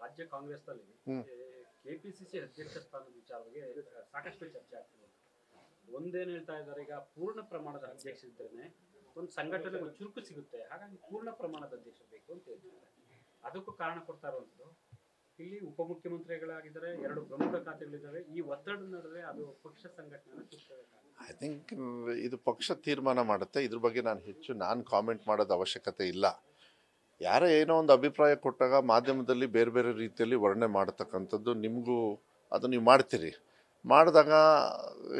ರಾಜ್ಯ ಕಾಂಗ್ರೆಸ್ನಲ್ಲಿ ಕೆಪಿಸಿಸಿ ಅಧ್ಯಕ್ಷ ಸ್ಥಾನದ ವಿಚಾರವಾಗಿ ಸಾಕಷ್ಟು ಚರ್ಚೆ ಆಗ್ತಿದೆ. ಒಂದೇನು ಹೇಳ್ತಾ ಇದ್ದಾರೆ, ಈಗ ಪೂರ್ಣ ಪ್ರಮಾಣದ ಅಧ್ಯಕ್ಷ ಇದ್ರೇನೆ ಒಂದು ಸಂಘಟನೆಗೆ ಒಂದು ಚುರುಕು ಸಿಗುತ್ತೆ, ಹಾಗಾಗಿ ಪೂರ್ಣ ಪ್ರಮಾಣದ ಅಧ್ಯಕ್ಷ ಬೇಕು ಅಂತ ಹೇಳ್ತಿದ್ದಾರೆ. ಅದಕ್ಕೂ ಕಾರಣ ಕೊಡ್ತಾ ಇರುವಂಥದ್ದು ಇಲ್ಲಿ ಉಪಮುಖ್ಯಮಂತ್ರಿಗಳಾಗಿದ್ದಾರೆ, 2 ಪ್ರಮುಖ ಖಾತೆಗಳಿದ್ದಾವೆ. ಈ ಒತ್ತಡ ನಡುವೆ ಅದು ಪಕ್ಷ ಸಂಘಟನೆ ಐ ಥಿಂಕ್ ಇದು ಪಕ್ಷ ತೀರ್ಮಾನ ಮಾಡುತ್ತೆ. ಇದ್ರ ಬಗ್ಗೆ ನಾನು ಕಾಮೆಂಟ್ ಮಾಡೋದು ಅವಶ್ಯಕತೆ ಇಲ್ಲ. ಯಾರೇ ಏನೋ ಒಂದು ಅಭಿಪ್ರಾಯ ಕೊಟ್ಟಾಗ ಮಾಧ್ಯಮದಲ್ಲಿ ಬೇರೆ ಬೇರೆ ರೀತಿಯಲ್ಲಿ ವರ್ಣನೆ ಮಾಡತಕ್ಕಂಥದ್ದು ನಿಮಗೂ ಅದು ನೀವು ಮಾಡ್ತೀರಿ. ಮಾಡಿದಾಗ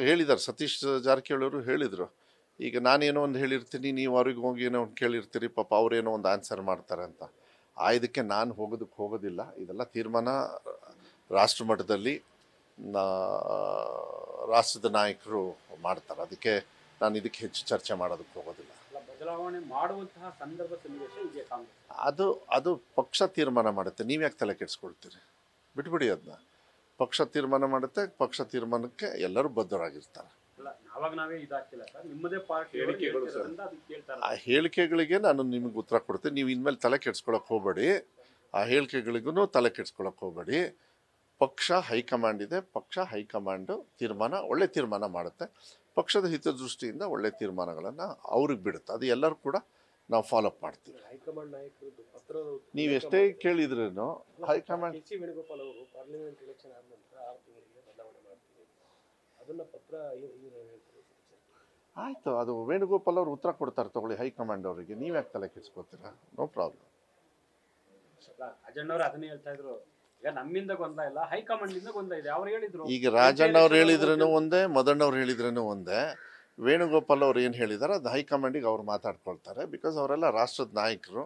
ಹೇಳಿದ್ದಾರೆ, ಸತೀಶ್ ಜಾರಕಿಹೊಳಿ ಅವರು ಹೇಳಿದರು, ಈಗ ನಾನೇನೋ ಒಂದು ಹೇಳಿರ್ತೀನಿ, ನೀವು ಅವ್ರಿಗೆ ಹೋಗಿ ಏನೋ ಒಂದು ಕೇಳಿರ್ತೀರಿ, ಪಾಪ ಅವ್ರೇನೋ ಒಂದು ಆನ್ಸರ್ ಮಾಡ್ತಾರೆ ಅಂತ. ಇದಕ್ಕೆ ನಾನು ಹೋಗೋದಿಲ್ಲ. ಇದೆಲ್ಲ ತೀರ್ಮಾನ ರಾಷ್ಟ್ರ ಮಟ್ಟದಲ್ಲಿ ರಾಷ್ಟ್ರದ ನಾಯಕರು ಮಾಡ್ತಾರೆ. ಅದಕ್ಕೆ ನಾನು ಇದಕ್ಕೆ ಹೆಚ್ಚು ಚರ್ಚೆ ಮಾಡೋದಕ್ಕೆ ಹೋಗೋದಿಲ್ಲ. ಬದಲಾವಣೆ ಮಾಡುವಂತಹ ಸಂದರ್ಭ ಸನ್ನಿವೇಶ ಇದೆ ಕಾಂಗ್ರೆಸ್. ಅದು ಪಕ್ಷ ತೀರ್ಮಾನ ಮಾಡುತ್ತೆ. ನೀವು ಯಾಕೆ ತಲೆ ಕೆಡಿಸ್ಕೊಳ್ತೀರಿ? ಬಿಟ್ಬಿಡಿ ಅದನ್ನ. ಪಕ್ಷ ತೀರ್ಮಾನ ಮಾಡುತ್ತೆ. ಪಕ್ಷ ತೀರ್ಮಾನಕ್ಕೆ ಎಲ್ಲರೂ ಬದ್ಧರಾಗಿರ್ತಾರೆ. ಆ ಹೇಳಿಕೆಗಳಿಗೆ ನಾನು ನಿಮಗೆ ಉತ್ತರ ಕೊಡ್ತೀನಿ. ನೀವು ಇನ್ಮೇಲೆ ತಲೆ ಕೆಡಿಸ್ಕೊಳಕ್ಕೆ ಹೋಗಬೇಡಿ. ಆ ಹೇಳಿಕೆಗಳಿಗೂ ತಲೆ ಕೆಡಿಸ್ಕೊಳಕ್ಕೆ ಹೋಗಬೇಡಿ. ಪಕ್ಷ ಹೈಕಮಾಂಡ್ ಇದೆ. ಪಕ್ಷ ಹೈಕಮಾಂಡು ಒಳ್ಳೆ ತೀರ್ಮಾನ ಮಾಡುತ್ತೆ. ಪಕ್ಷದ ಹಿತದೃಷ್ಟಿಯಿಂದ ಒಳ್ಳೆ ತೀರ್ಮಾನಗಳನ್ನು ಅವ್ರಿಗೆ ಬಿಡುತ್ತೆ. ಅದು ಎಲ್ಲರೂ ಕೂಡ ನಾವು ಫಾಲೋ ಅಪ್ ಮಾಡ್ತೀವಿ. ಹೈಕಮಾಂಡ್ ನಾಯಕರದ್ದು ಪತ್ರ ನೀವು ಎಷ್ಟೇ ಕೇಳಿದ್ರೇನು ಹೈಕಮಾಂಡ್ ವೇಣುಗೋಪಾಲ್ ಅವರು ಪಾರ್ಲಿಮೆಂಟ್ ಎಲೆಕ್ಷನ್ ಆದ ನಂತರ 6 ತಿಂಗಳಿಗೆ ಬದಲಾವಣೆ ಮಾಡ್ತೀವಿ ಅದನ್ನ ಪತ್ರ ಆಯಿತು. ಅದು ವೇಣುಗೋಪಾಲ್ ಅವರು ಉತ್ತರ ಕೊಡ್ತಾರೆ, ತಗೊಳ್ಳಿ ಹೈಕಮಾಂಡ್ ಅವರಿಗೆ. ನೀವು ಯಾಕೆ ತಲೆ ಕೆಡಿಸ್ಕೊತೀರಾ? No problem. ರಾಜಣ್ಣವ್ರು ಅದನ್ನೇ ಹೇಳ್ತಾ ಇದ್ರು, ಈಗ ನಮ್ಮಿಂದ ಗೊಂದಲ ಇಲ್ಲ, ಹೈಕಮಾಂಡ್ ಇಂದ ಗೊಂದಲ ಇದೆ. ಅವ್ರು ಹೇಳಿದ್ರು, ಈಗ ರಾಜಣ್ಣವ್ರು ಹೇಳಿದ್ರೇನು ಒಂದೇ, ಮದಣ್ಣವ್ರು ಹೇಳಿದ್ರೇನು ಒಂದೇ. ವೇಣುಗೋಪಾಲ್ ಅವ್ರು ಏನು ಹೇಳಿದ್ದಾರೆ ಅದು ಹೈಕಮಾಂಡಿಗೆ ಅವ್ರು ಮಾತಾಡ್ಕೊಳ್ತಾರೆ. ಬಿಕಾಸ್ ಅವರೆಲ್ಲ ರಾಷ್ಟ್ರದ ನಾಯಕರು,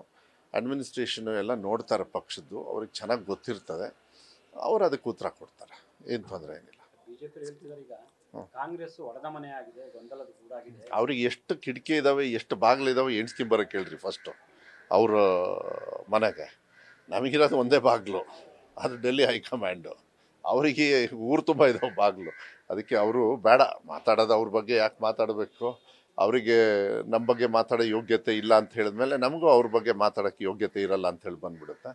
ಅಡ್ಮಿನಿಸ್ಟ್ರೇಷನ್ ಎಲ್ಲ ನೋಡ್ತಾರೆ ಪಕ್ಷದ್ದು, ಅವ್ರಿಗೆ ಚೆನ್ನಾಗಿ ಗೊತ್ತಿರ್ತದೆ. ಅವ್ರು ಅದಕ್ಕೆ ಉತ್ತರ ಕೊಡ್ತಾರೆ, ಏನು ತೊಂದರೆ ಏನಿಲ್ಲ. ಬಿಜೆಪಿ ಹೇಳ್ತಿದ್ದಾರೆ, ಈಗ ಕಾಂಗ್ರೆಸ್ ಒಡೆದ ಮನೆ ಆಗಿದೆ, ಗೊಂದಲದ ಗೂಡಾಗಿದೆ. ಅವ್ರಿಗೆ ಎಷ್ಟು ಕಿಟಕಿ ಇದಾವೆ, ಎಷ್ಟು ಬಾಗಿಲಿದಾವೆ ಎಣ್ಸ್ಕೊಂಬರಕ್ಕೆ ಹೇಳ್ರಿ ಫಸ್ಟು ಅವ್ರ ಮನೆಗೆ. ನಮಗಿರೋದು ಒಂದೇ ಬಾಗಿಲು, ಅದು ಡೆಲ್ಲಿ ಹೈಕಮಾಂಡು. ಅವರಿಗೆ ಊರು ತುಂಬ ಇದಾವೆ ಬಾಗಿಲು. ಅದಕ್ಕೆ ಅವರು ಬೇಡ ಮಾತಾಡೋದು. ಅವ್ರ ಬಗ್ಗೆ ಯಾಕೆ ಮಾತಾಡಬೇಕು? ಅವರಿಗೆ ನಮ್ಮ ಬಗ್ಗೆ ಮಾತಾಡೋ ಯೋಗ್ಯತೆ ಇಲ್ಲ ಅಂತ ಹೇಳಿದ್ಮೇಲೆ ನಮಗೂ ಅವ್ರ ಬಗ್ಗೆ ಮಾತಾಡೋಕ್ಕೆ ಯೋಗ್ಯತೆ ಇರಲ್ಲ ಅಂತ ಹೇಳಿ ಬಂದ್ಬಿಡುತ್ತೆ.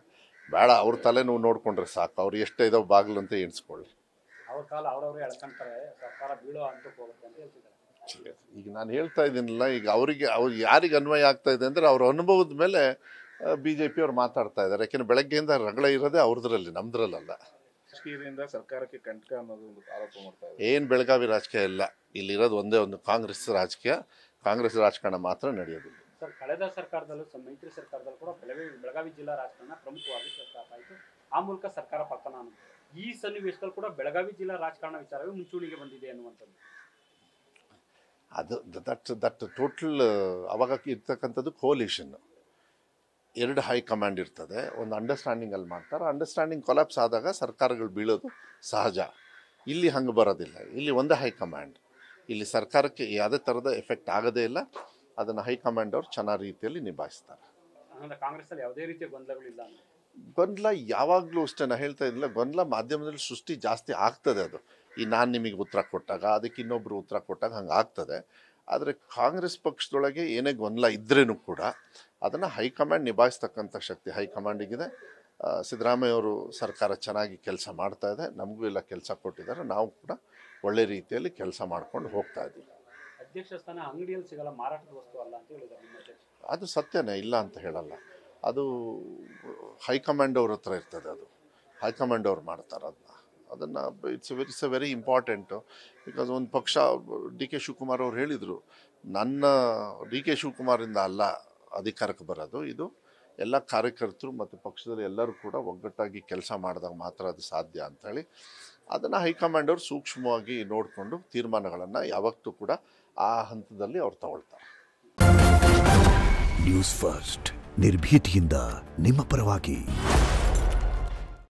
ಬೇಡ, ಅವ್ರ ತಲೆನೋವು ನೋಡಿಕೊಂಡ್ರೆ ಸಾಕು. ಅವ್ರು ಎಷ್ಟೇ ಇದಾವೆ ಬಾಗಿಲು ಅಂತ ಎಣಿಸ್ಕೊಳ್ಳಿ. ಅವ್ರ ಕಾಲ ಅವ್ರವ್ರೇ ಎಳ್ಕೊಂತಾರೆ, ಸರ್ಕಾರ ಬೀಳೋ ಹಂತಕ್ಕೆ ಹೋಗುತ್ತೆ ಅಂತ ಹೇಳ್ತಿದ್ದಾರೆ. ಈಗ ನಾನು ಹೇಳ್ತಾ ಇದ್ದೀನಲ್ಲ, ಈಗ ಅವ್ರು ಯಾರಿಗೆ ಅನ್ವಯ ಆಗ್ತಾ ಇದೆ ಅಂದರೆ ಅವ್ರ ಅನುಭವದ ಮೇಲೆ BJP ಅವ್ರು ಮಾತಾಡ್ತಾ ಇದ್ದಾರೆ. ಯಾಕೆಂದ್ರೆ ಬೆಳಗ್ಗೆಯಿಂದ ರಗಳ ಇರೋದೇ ಅವ್ರದ್ರಲ್ಲಿ, ನಮ್ದ್ರಲ್ಲ. ರಾಜಕೀಯದಿಂದ ಸರ್ಕಾರಕ್ಕೆ ಕಂಟಕ ಅನ್ನೋದು ಒಂದು ಆರೋಪ ಮಾಡ್ತಾ ಇದ್ದಾರೆ. ಏನು ಬೆಳಗಾವಿ ರಾಜಕೀಯ ಇಲ್ಲ, ಇಲ್ಲಿರೋದು ಒಂದೇ ಒಂದು ಕಾಂಗ್ರೆಸ್ ರಾಜಕೀಯ. ಕಾಂಗ್ರೆಸ್ ರಾಜಕಾರಣ ಮಾತ್ರ ನಡೆಯೋದಿಲ್ಲ. ಸರ್, ಕಳೆದ ಸರ್ಕಾರದಲ್ಲೂ ಮೈತ್ರಿ ಸರ್ಕಾರದಲ್ಲೂ ಕೂಡ ಬೆಳಗಾವಿ ಜಿಲ್ಲಾ ರಾಜಕಾರಣ ಪ್ರಮುಖವಾಗಿ ಸರ್ಕಾರ ಆಯಿತು. ಆ ಮೂಲಕ ಸರ್ಕಾರ ಪತನ ಅನ್ನೋದು. ಈ ಸನ್ನಿವೇಶದಲ್ಲಿ ಕೂಡ ಬೆಳಗಾವಿ ಜಿಲ್ಲಾ ರಾಜಕಾರಣ ವಿಚಾರವೇ ಮುಂಚೂಣಿಗೆ ಬಂದಿದೆ ಅನ್ನುವಂಥದ್ದು. ಅದು ದಟ್ ಟೋಟಲ್ ಅವಾಗ ಇರ್ತಕ್ಕಂಥದ್ದು ಕೋಲಿಷನ್. 2 ಹೈಕಮಾಂಡ್ ಇರ್ತದೆ, ಒಂದು ಅಂಡರ್ಸ್ಟ್ಯಾಂಡಿಂಗಲ್ಲಿ ಮಾಡ್ತಾರೆ. ಅಂಡರ್ಸ್ಟ್ಯಾಂಡಿಂಗ್ ಕೊಲಾಪ್ಸ್ ಆದಾಗ ಸರ್ಕಾರಗಳು ಬೀಳೋದು ಸಹಜ. ಇಲ್ಲಿ ಹಂಗೆ ಬರೋದಿಲ್ಲ. ಇಲ್ಲಿ ಒಂದೇ ಹೈಕಮಾಂಡ್. ಇಲ್ಲಿ ಸರ್ಕಾರಕ್ಕೆ ಯಾವುದೇ ಥರದ ಎಫೆಕ್ಟ್ ಆಗೋದೇ ಇಲ್ಲ. ಅದನ್ನು ಹೈಕಮಾಂಡ್ ಅವ್ರು ಚೆನ್ನಾಗಿ ರೀತಿಯಲ್ಲಿ ನಿಭಾಯಿಸ್ತಾರೆ. ಕಾಂಗ್ರೆಸ್ಸಲ್ಲಿ ಯಾವುದೇ ರೀತಿಯ ಗೊಂದಲಗಳಿಲ್ಲ. ಗೊಂದಲ ಯಾವಾಗಲೂ ಅಷ್ಟೇ. ನಾನು ಹೇಳ್ತಾ ಇದ್ದಿಲ್ಲ, ಗೊಂದಲ ಮಾಧ್ಯಮದಲ್ಲಿ ಸೃಷ್ಟಿ ಜಾಸ್ತಿ ಆಗ್ತದೆ. ಅದು ನಾನು ನಿಮಗೆ ಉತ್ತರ ಕೊಟ್ಟಾಗ, ಅದಕ್ಕೆ ಇನ್ನೊಬ್ಬರು ಉತ್ತರ ಕೊಟ್ಟಾಗ ಹಂಗೆ ಆಗ್ತದೆ. ಆದರೆ ಕಾಂಗ್ರೆಸ್ ಪಕ್ಷದೊಳಗೆ ಏನೇ ಗೊಂದಲ ಇದ್ರೇನು ಕೂಡ ಅದನ್ನು ಹೈಕಮಾಂಡ್ ನಿಭಾಯಿಸ್ತಕ್ಕಂಥ ಶಕ್ತಿ ಹೈಕಮಾಂಡಿಗಿದೆ. ಸಿದ್ದರಾಮಯ್ಯ ಅವರು ಸರ್ಕಾರ ಚೆನ್ನಾಗಿ ಕೆಲಸ ಮಾಡ್ತಾ ಇದೆ. ನಮಗೂ ಎಲ್ಲ ಕೆಲಸ ಕೊಟ್ಟಿದ್ದಾರೆ. ನಾವು ಕೂಡ ಒಳ್ಳೆ ರೀತಿಯಲ್ಲಿ ಕೆಲಸ ಮಾಡ್ಕೊಂಡು ಹೋಗ್ತಾ ಇದ್ದೀವಿ. ಅಧ್ಯಕ್ಷ ಸ್ಥಾನ ಅಂಗಡಿಯಲ್ಲಿ ಸಿಗಲ್ಲ, ಮಾರಾಟದ ವಸ್ತು ಅಲ್ಲ ಅಂತ ಹೇಳಿದ್ದಾರೆ. ಅದು ಸತ್ಯನೇ, ಇಲ್ಲ ಅಂತ ಹೇಳಲ್ಲ. ಅದು ಹೈಕಮಾಂಡ್ ಅವ್ರ ಹತ್ರ ಇರ್ತದೆ. ಅದು ಹೈಕಮಾಂಡ್ ಅವ್ರು ಮಾಡ್ತಾರೆ ಅದನ್ನು. It's A very important. Because ಒಂದು ಪಕ್ಷ DK ಶಿವಕುಮಾರ್ ಅವ್ರು ಹೇಳಿದರು, ನನ್ನ DK ಶಿವಕುಮಾರಿಂದ ಅಲ್ಲ ಅಧಿಕಾರಕ್ಕೆ ಬರೋದು, ಇದು ಎಲ್ಲ ಕಾರ್ಯಕರ್ತರು ಮತ್ತು ಪಕ್ಷದಲ್ಲಿ ಎಲ್ಲರೂ ಕೂಡ ಒಗ್ಗಟ್ಟಾಗಿ ಕೆಲಸ ಮಾಡಿದಾಗ ಮಾತ್ರ ಅದು ಸಾಧ್ಯ ಅಂಥೇಳಿ ಅದನ್ನು ಹೈಕಮಾಂಡ್ ಅವರು ಸೂಕ್ಷ್ಮವಾಗಿ ನೋಡಿಕೊಂಡು ತೀರ್ಮಾನಗಳನ್ನು ಯಾವತ್ತೂ ಕೂಡ ಆ ಹಂತದಲ್ಲಿ ಅವ್ರು ತಗೊಳ್ತಾರೆ. ನ್ಯೂಸ್ ಫಸ್ಟ್, ನಿರ್ಭೀತಿಯಿಂದ ನಿಮ್ಮ ಪರವಾಗಿ.